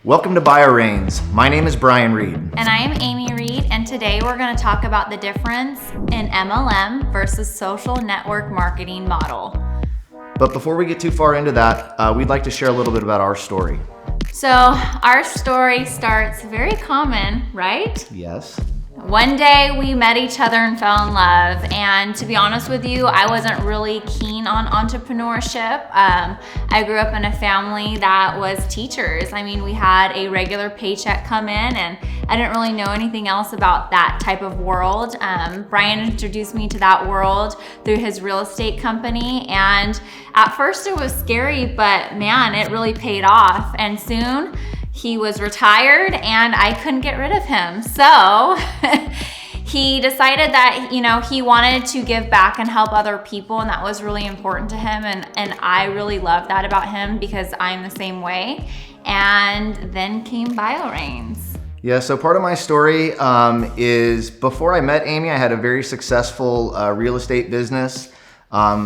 Welcome to bioReigns. My name is Brian Reed. And I am Amy Reed, and today we're going to talk about the difference in MLM versus social network marketing model. But before we get too far into that, we'd like to share a little bit about our story. So our story starts very common, right? Yes. One day we met each other and fell in love, and to be honest with you, I wasn't really keen on entrepreneurship. I grew up in a family that was teachers. I mean, we had a regular paycheck come in, and I didn't really know anything else about that type of world. Brian introduced me to that world through his real estate company, and at first it was scary, but man, it really paid off. And soon he was retired and I couldn't get rid of him. So he decided that, he wanted to give back and help other people, and that was really important to him. And I really love that about him because I'm the same way. And then came bioReigns. Yeah, so part of my story is before I met Amy, I had a very successful real estate business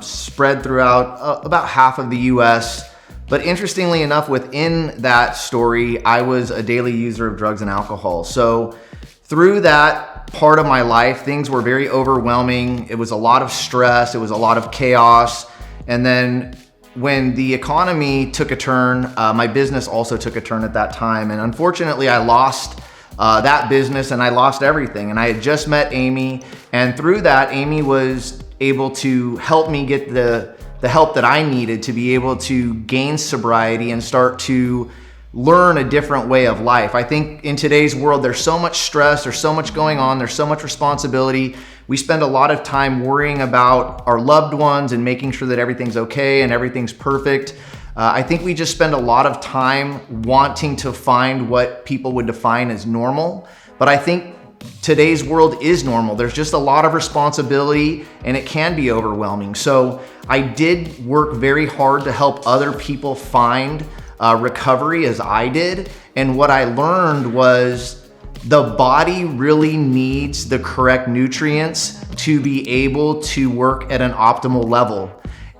spread throughout about half of the US. But interestingly enough, within that story, I was a daily user of drugs and alcohol. So through that part of my life, things were very overwhelming. It was a lot of stress. It was a lot of chaos. And then when the economy took a turn, my business also took a turn at that time. And unfortunately, I lost that business and I lost everything. And I had just met Amy. And through that, Amy was able to help me get the help that I needed to be able to gain sobriety and start to learn a different way of life. I think in today's world, there's so much stress, there's so much going on, there's so much responsibility. We spend a lot of time worrying about our loved ones and making sure that everything's okay and everything's perfect. I think we just spend a lot of time wanting to find what people would define as normal. But I think today's world is normal. There's just a lot of responsibility and it can be overwhelming. So I did work very hard to help other people find recovery as I did. And what I learned was the body really needs the correct nutrients to be able to work at an optimal level.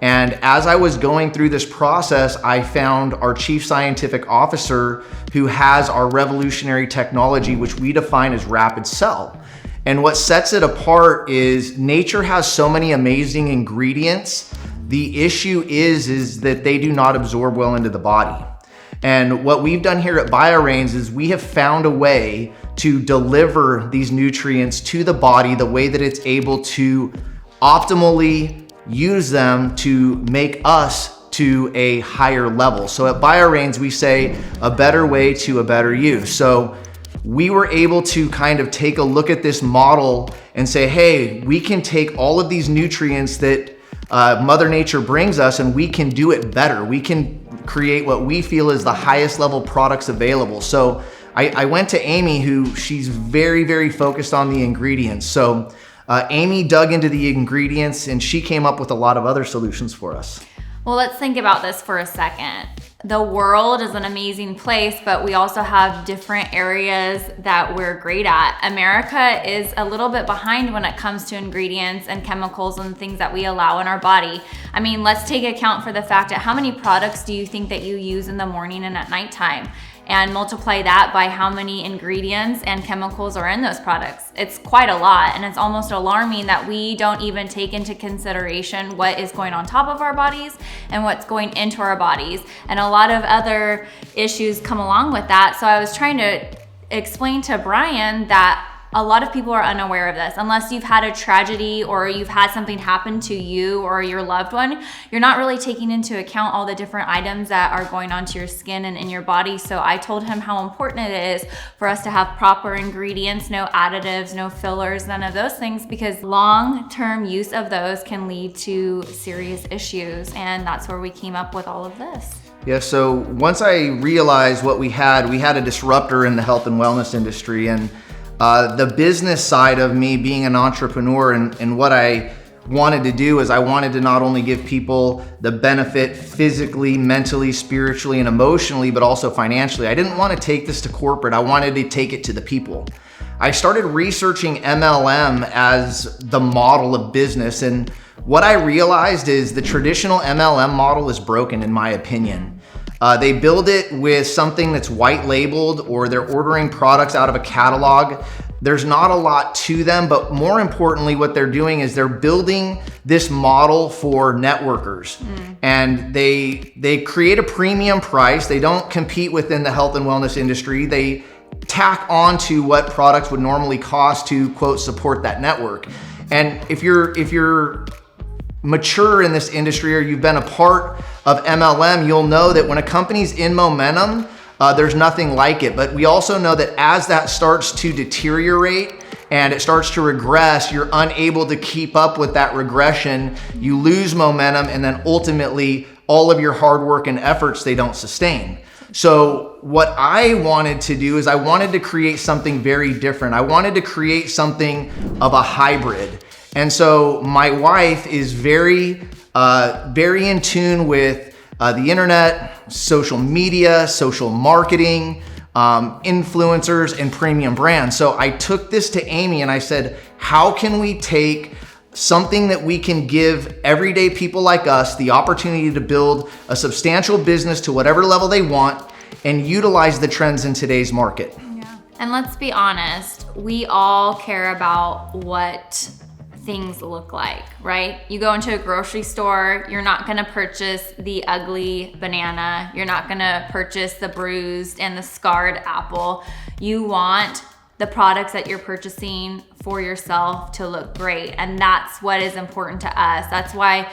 And as I was going through this process, I found our chief scientific officer who has our revolutionary technology, which we define as rapid cell. And what sets it apart is nature has so many amazing ingredients. The issue is that they do not absorb well into the body. And what we've done here at bioReigns is we have found a way to deliver these nutrients to the body the way that it's able to optimally use them to make us to a higher level. So at bioReigns, we say a better way to a better you. So we were able to kind of take a look at this model and say, hey, we can take all of these nutrients that Mother Nature brings us and we can do it better. We can create what we feel is the highest level products available. So I went to Amy, who she's very, very focused on the ingredients. So Amy dug into the ingredients and she came up with a lot of other solutions for us. Well, let's think about this for a second. The world is an amazing place, but we also have different areas that we're great at. America is a little bit behind when it comes to ingredients and chemicals and things that we allow in our body. I mean, let's take account for the fact that how many products do you think that you use in the morning and at nighttime? And multiply that by how many ingredients and chemicals are in those products. It's quite a lot, and it's almost alarming that we don't even take into consideration what is going on top of our bodies and what's going into our bodies. And a lot of other issues come along with that. So I was trying to explain to Brian that a lot of people are unaware of this. Unless you've had a tragedy or you've had something happen to you or your loved one, you're not really taking into account all the different items that are going onto your skin and in your body. So I told him how important it is for us to have proper ingredients, no additives, no fillers, none of those things, because long-term use of those can lead to serious issues. And that's where we came up with all of this. Yeah, so once I realized what we had a disruptor in the health and wellness industry. And the business side of me being an entrepreneur and what I wanted to do is I wanted to not only give people the benefit physically, mentally, spiritually, and emotionally, but also financially. I didn't want to take this to corporate. I wanted to take it to the people. I started researching MLM as the model of business, and what I realized is the traditional MLM model is broken, in my opinion. They build it with something that's white labeled, or they're ordering products out of a catalog. There's not a lot to them, but more importantly, what they're doing is they're building this model for networkers. And they create a premium price. They don't compete within the health and wellness industry. They tack on to what products would normally cost to, quote, support that network. And if you're mature in this industry, or you've been a part of MLM, you'll know that when a company's in momentum, there's nothing like it. But we also know that as that starts to deteriorate and it starts to regress, you're unable to keep up with that regression. You lose momentum, and then ultimately all of your hard work and efforts, they don't sustain. So what I wanted to do is I wanted to create something very different. I wanted to create something of a hybrid. And so my wife is very in tune with the internet, social media, social marketing, influencers, and premium brands. So I took this to Amy and I said, how can we take something that we can give everyday people like us the opportunity to build a substantial business to whatever level they want and utilize the trends in today's market? Yeah. And let's be honest, we all care about what things look like, right? You go into a grocery store, you're not gonna purchase the ugly banana. You're not gonna purchase the bruised and the scarred apple. You want the products that you're purchasing for yourself to look great. And that's what is important to us. That's why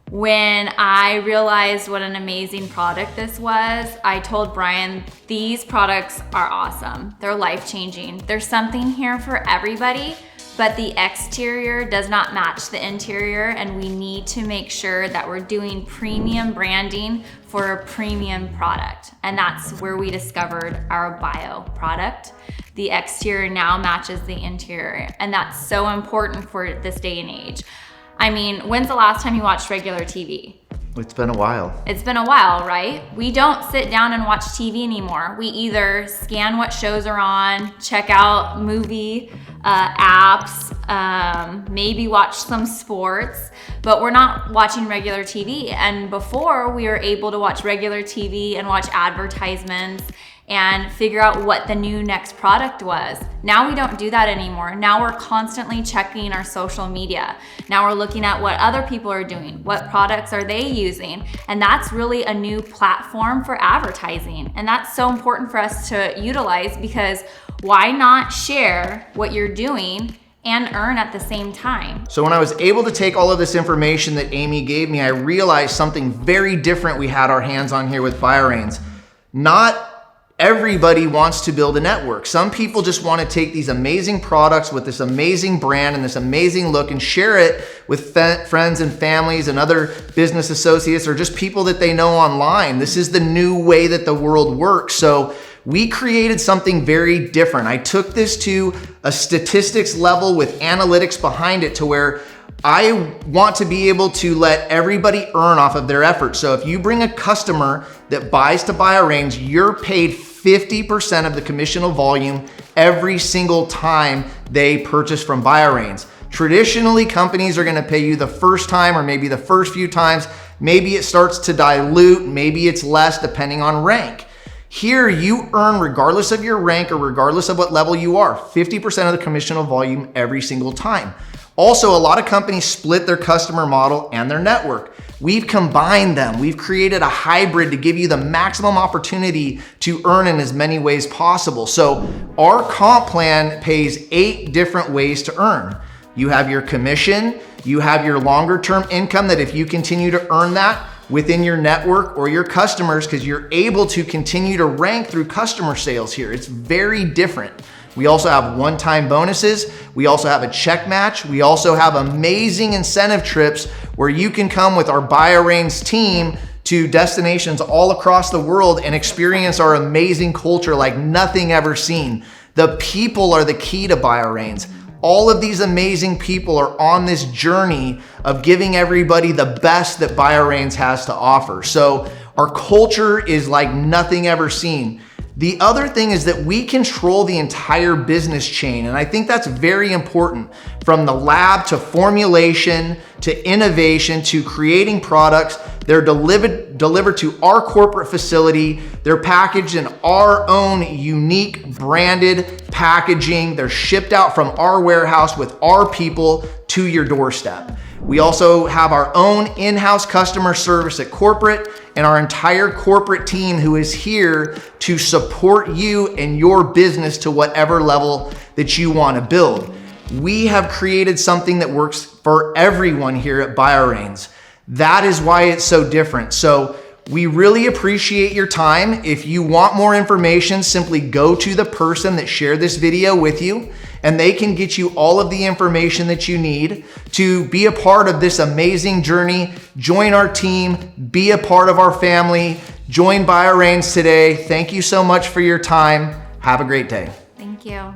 when I realized what an amazing product this was, I told Brian, these products are awesome. They're life-changing. There's something here for everybody, but the exterior does not match the interior, and we need to make sure that we're doing premium branding for a premium product. And that's where we discovered our bio product. The exterior now matches the interior, and that's so important for this day and age. I mean, when's the last time you watched regular TV? It's been a while. It's been a while, right? We don't sit down and watch TV anymore. We either scan what shows are on, check out movie apps, maybe watch some sports, but we're not watching regular TV. And before, we were able to watch regular TV and watch advertisements and figure out what the new next product was. Now we don't do that anymore. Now we're constantly checking our social media. Now we're looking at what other people are doing, what products are they using, and that's really a new platform for advertising. And that's so important for us to utilize, because why not share what you're doing and earn at the same time? So when I was able to take all of this information that Amy gave me, I realized something very different we had our hands on here with bioReigns. Not everybody wants to build a network. Some people just want to take these amazing products with this amazing brand and this amazing look and share it with friends and families and other business associates, or just people that they know online. This is the new way that the world works. So we created something very different. I took this to a statistics level with analytics behind it, to where I want to be able to let everybody earn off of their effort. So if you bring a customer that buys to bioReigns, you're paid 50% of the commissional volume every single time they purchase from bioReigns. Traditionally, companies are gonna pay you the first time, or maybe the first few times. Maybe it starts to dilute, maybe it's less depending on rank. Here, you earn regardless of your rank or regardless of what level you are, 50% of the commissional volume every single time. Also, a lot of companies split their customer model and their network. We've combined them. We've created a hybrid to give you the maximum opportunity to earn in as many ways possible. So our comp plan pays 8 different ways to earn. You have your commission, you have your longer term income, that if you continue to earn that within your network or your customers, because you're able to continue to rank through customer sales here. It's very different. We also have one-time bonuses. We also have a check match. We also have amazing incentive trips where you can come with our bioReigns team to destinations all across the world and experience our amazing culture like nothing ever seen. The people are the key to bioReigns. All of these amazing people are on this journey of giving everybody the best that bioReigns has to offer. So our culture is like nothing ever seen. The other thing is that we control the entire business chain, and I think that's very important, from the lab to formulation to innovation to creating products. They're delivered to our corporate facility. They're packaged in our own unique branded packaging. They're shipped out from our warehouse with our people to your doorstep. We also have our own in-house customer service at corporate, and our entire corporate team who is here to support you and your business to whatever level that you want to build. We have created something that works for everyone here at bioReigns. That is why it's so different. So we really appreciate your time. If you want more information, simply go to the person that shared this video with you, and they can get you all of the information that you need to be a part of this amazing journey. Join our team, be a part of our family, join bioReigns today. Thank you so much for your time. Have a great day. Thank you.